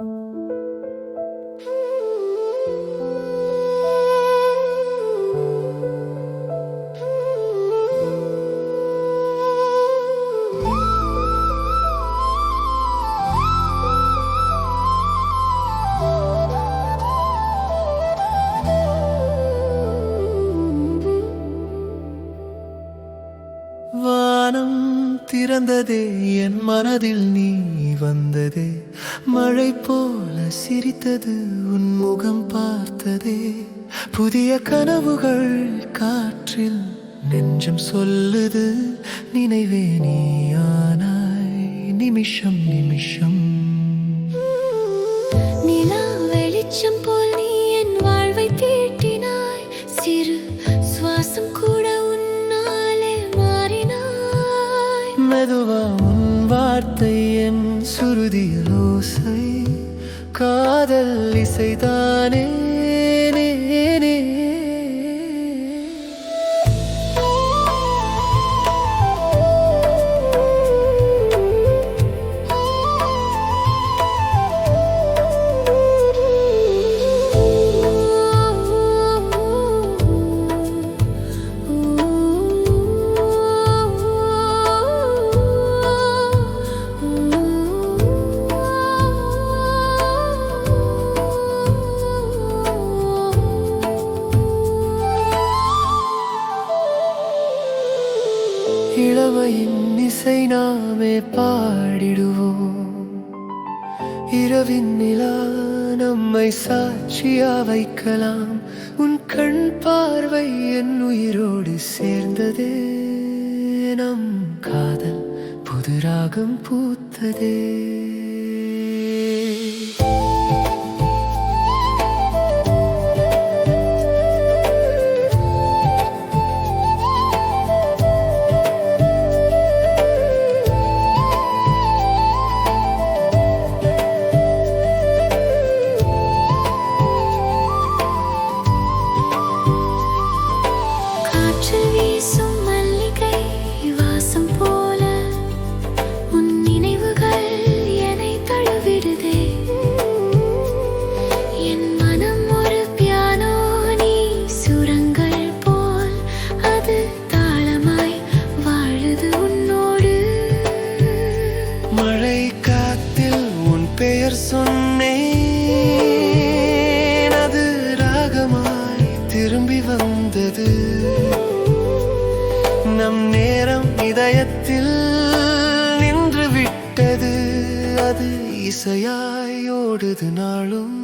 வானம் திறந்ததே, என் மனதில் நீ வந்ததே, மழை போல சிரித்தது உன் முகம் பார்த்ததே, புதிய கனவுகள் காற்றில் நெஞ்சம் சொல்லுது, நினைவே நீயானாய் நிமிஷம் நிமிஷம். நிலா வெளிச்சம் போல் நீ என் வாழ்வை தீட்டினாய், சிறு சுவாசம் கூட மெதுவா உன் வார்த்தை என் சுருதியில் ஓசை, காதல் இசைதானே. இளமையின் இசை நாமே பாடிடுவோம், இரவின் நிலா நம்மை சாட்சியா வைக்கலாம், உன் கண் பார்வை என் உயிரோடு சேர்ந்ததே, நம் காதல் புது ராகம் பூத்ததே. வீசும் மல்லிகை வாசம் போல உன் நினைவுகள் என்னை தழுவிடுதே, என் மனம் ஒரு பியானோ, நீ சுரங்கள் போல் அது தாளமாய் வாழுது உன்னோடு. மழை காத்தில் உன் பெயர் சொன்னேன், அது ராகமாய் திரும்பி வந்தது, நம் நேரம் இதயத்தில் நின்று விட்டது, அது இசையாய் ஓடுது நாளும்.